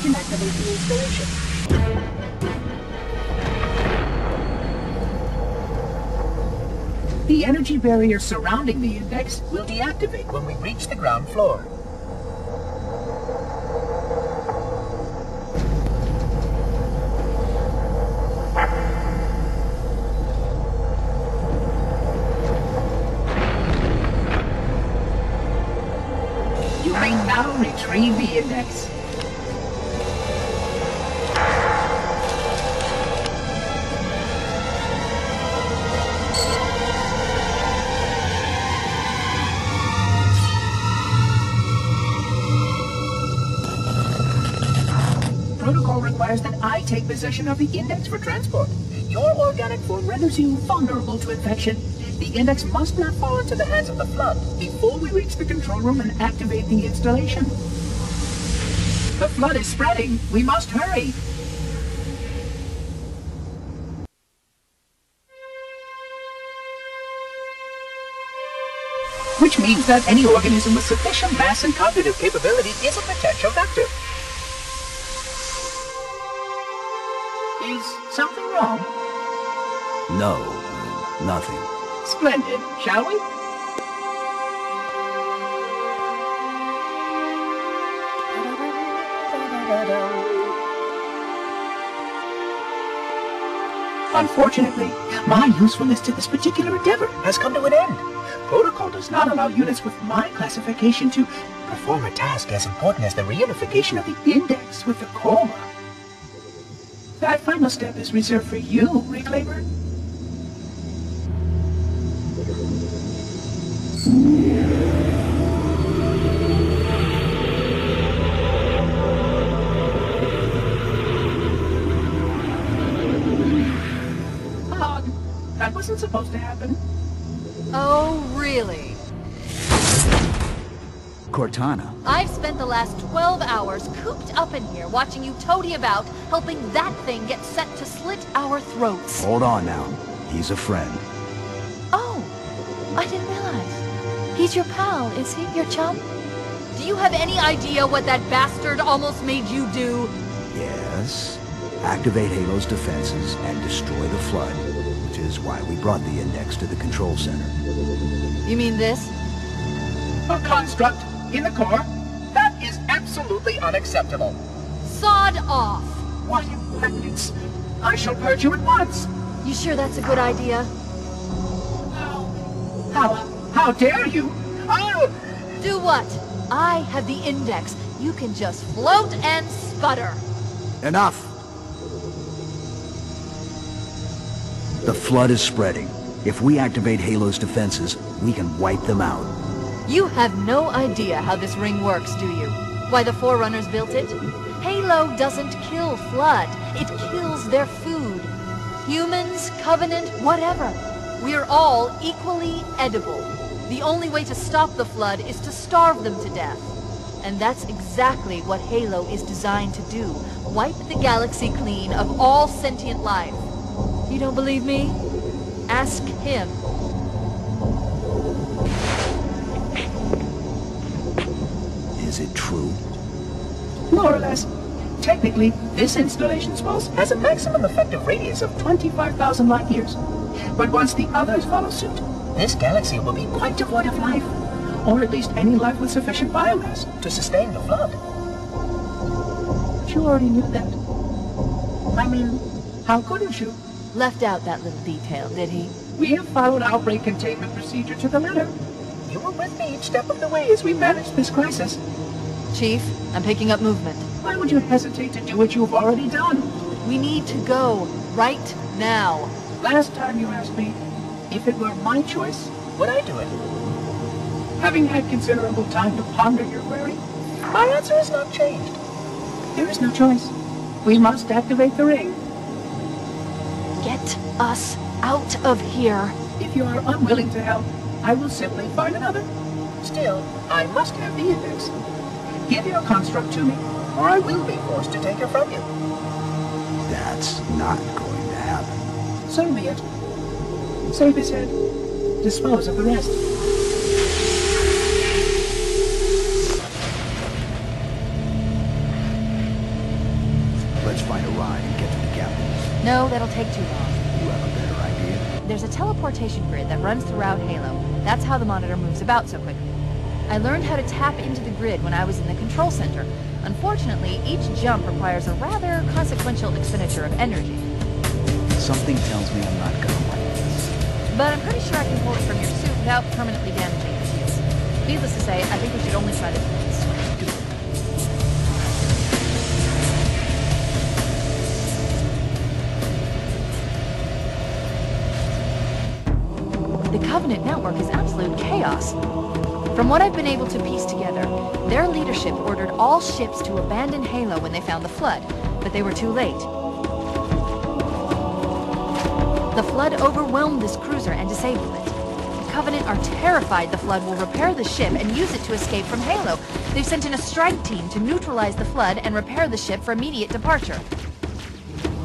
can activate the installation. The energy barrier surrounding the index will deactivate when we reach the ground floor. You may now retrieve the index. Protocol requires that I take possession of the index for transport. Your organic form renders you vulnerable to infection. The index must not fall into the hands of the Flood before we reach the control room and activate the installation. The Flood is spreading. We must hurry. Which means that any organism with sufficient mass and cognitive capability is a potential vector. Is something wrong? No, nothing. Splendid, shall we? Unfortunately, my usefulness to this particular endeavor has come to an end. Protocol does not allow units with my classification to perform a task as important as the reunification of the index with the coma. That final step is reserved for you, Reclaimer. That wasn't supposed to happen. Oh, really? Cortana. I've spent the last 12 hours cooped up in here watching you toady about, helping that thing get set to slit our throats. Hold on now. He's a friend. Oh, I didn't realize. He's your pal, is he? Your chum? Do you have any idea what that bastard almost made you do? Yes. Activate Halo's defenses and destroy the Flood, which is why we brought the index to the control center. You mean this? A construct in the core? That is absolutely unacceptable. Sod off! What impertinence! I shall purge you at once! You sure that's a good idea? How dare you? Oh! Do what? I have the index. You can just float and sputter. Enough! The Flood is spreading. If we activate Halo's defenses, we can wipe them out. You have no idea how this ring works, do you? Why the Forerunners built it? Halo doesn't kill Flood. It kills their food. Humans, Covenant, whatever. We're all equally edible. The only way to stop the Flood is to starve them to death. And that's exactly what Halo is designed to do. Wipe the galaxy clean of all sentient life. You don't believe me? Ask him. Is it true? More or less. Technically, this installation's pulse has a maximum effective radius of 25,000 light years. But once the others follow suit, this galaxy will be quite devoid of life. Or at least any life with sufficient biomass to sustain the Flood. But you already knew that. I mean, how couldn't you? Left out that little detail, did he? We have followed outbreak containment procedure to the letter. You were with me each step of the way as we managed this crisis. Chief, I'm picking up movement. Why would you hesitate to do what you've already done? We need to go, right now. Last time you asked me, if it were my choice, would I do it? Having had considerable time to ponder your query, my answer has not changed. There is no choice. We must activate the ring. Get us out of here. If you are unwilling to help, I will simply find another. Still, I must have the index. Give your construct to me, or I will be forced to take it from you. That's not going to happen. So be it. Save his head. Dispose of the rest. let's find a ride and get to the captain. No, that'll take too long. You have a better idea? There's a teleportation grid that runs throughout Halo. That's how the monitor moves about so quickly. I learned how to tap into the grid when I was in the control center. Unfortunately, each jump requires a rather consequential expenditure of energy. Something tells me I'm not gonna like this. But I'm pretty sure I can pull it from your suit without permanently damaging your shields. Needless to say, I think we should only try this once. The Covenant network is absolute chaos. From what I've been able to piece together, their leadership ordered all ships to abandon Halo when they found the Flood, but they were too late. The Flood overwhelmed this cruiser and disabled it. The Covenant are terrified the Flood will repair the ship and use it to escape from Halo. They've sent in a strike team to neutralize the Flood and repair the ship for immediate departure.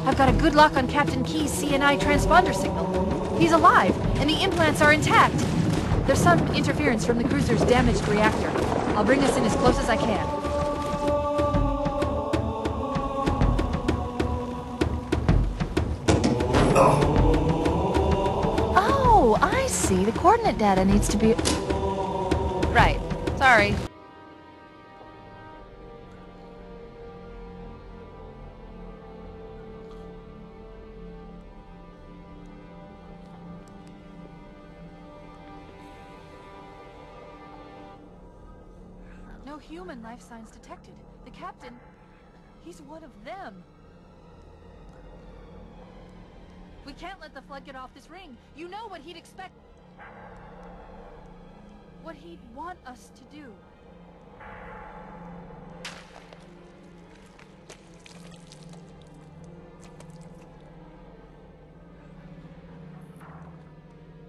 I've got a good lock on Captain Key's CNI transponder signal. He's alive, and the implants are intact. There's some interference from the cruiser's damaged reactor. I'll bring us in as close as I can. Oh, I see. The coordinate data needs to be... Right. Sorry. No human life signs detected. The captain, he's one of them. We can't let the Flood get off this ring. You know what he'd expect. What he'd want us to do.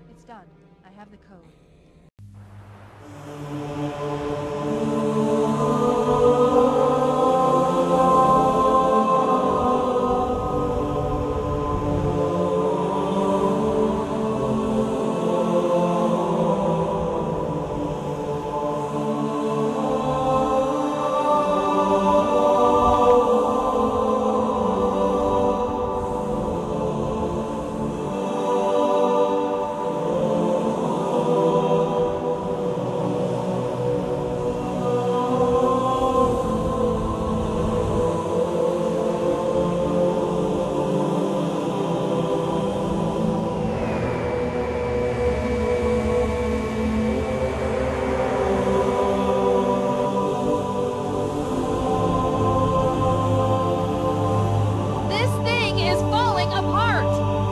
It's done. I have the code.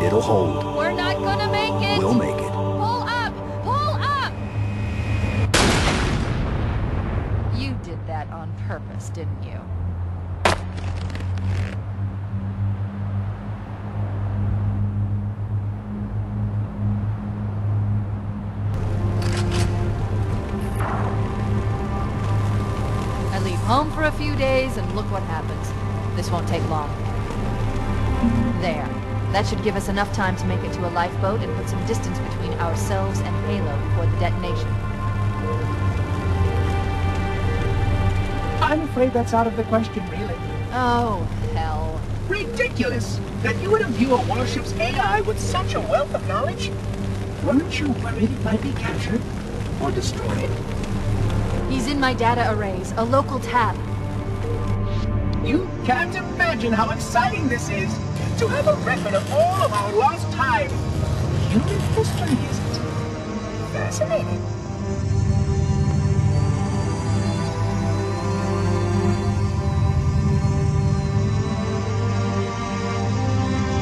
It'll hold. We're not gonna make it! We'll make it. Pull up! Pull up! You did that on purpose, didn't you? I leave home for a few days and look what happens. This won't take long. There. That should give us enough time to make it to a lifeboat and put some distance between ourselves and Halo before the detonation. I'm afraid that's out of the question, really. Oh, hell. Ridiculous! That you would imbue a warship's AI with such a wealth of knowledge? Weren't you worried it might be captured or destroyed? He's in my data arrays, a local tab. You can't imagine how exciting this is! To have a record of all of our lost time. Human history, isn't it? Fascinating.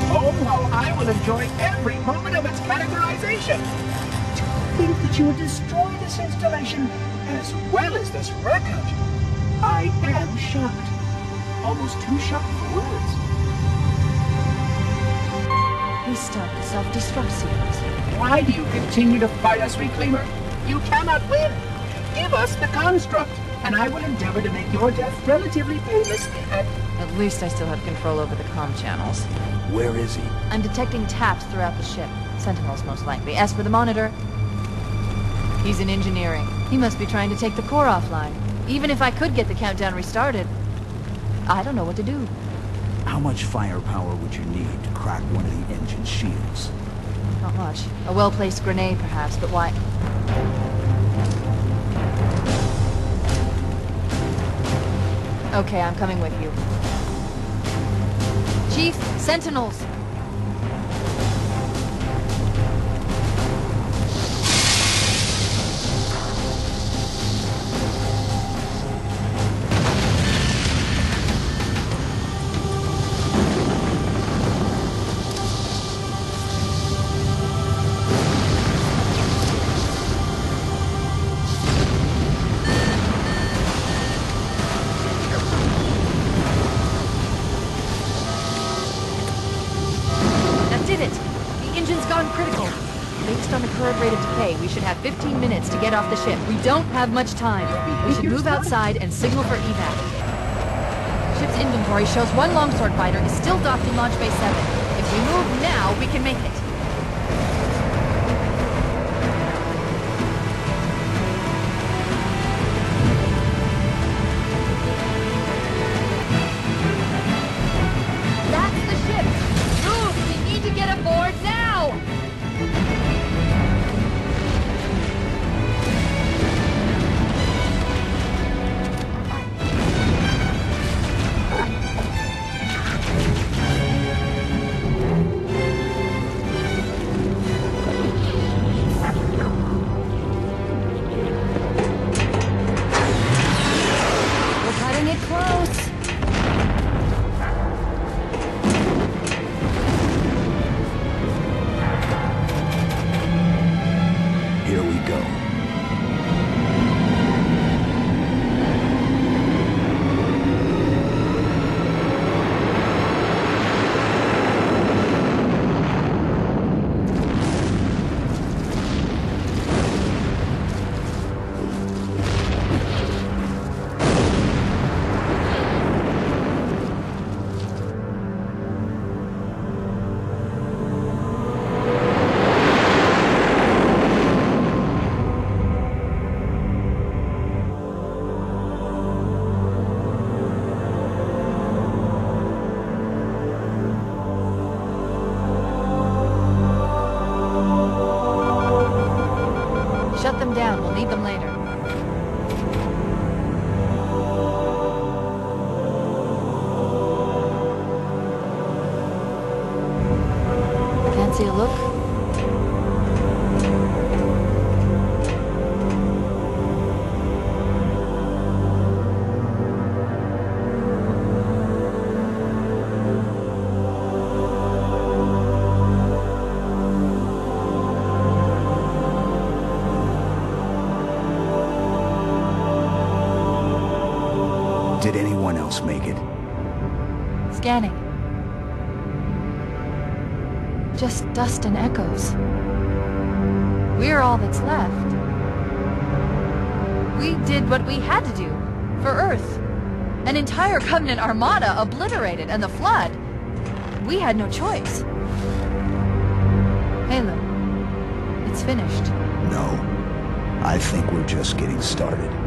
Oh, how I will enjoy every moment of its categorization. To think that you would destroy this installation as well as this record. I am shocked. Almost too shocked for words. Restart the self-destruct sequence. Why do you continue to fight us, Reclaimer? You cannot win. Give us the construct, and I will endeavor to make your death relatively painless and... At least I still have control over the comm channels. Where is he? I'm detecting taps throughout the ship. Sentinels, most likely. As for the monitor, he's in engineering. He must be trying to take the core offline. Even if I could get the countdown restarted, I don't know what to do. How much firepower would you need to crack one of the engine shields? Not much. A well-placed grenade, perhaps, but why? Okay, I'm coming with you. Chief, sentinels! Based on the current rate of decay, we should have 15 minutes to get off the ship. We don't have much time. We should move outside and signal for evac. Ship's inventory shows one longsword fighter is still docked in Launch Bay 7. If we move now, we can make it. That's the ship! Move! We need to get aboard now! Here we go. Shut them down. We'll need them later. Fancy a look? Did anyone else make it? Scanning. Just dust and echoes. We're all that's left. We did what we had to do. For Earth. An entire Covenant armada obliterated, and the Flood. We had no choice. Halo. It's finished. No. I think we're just getting started.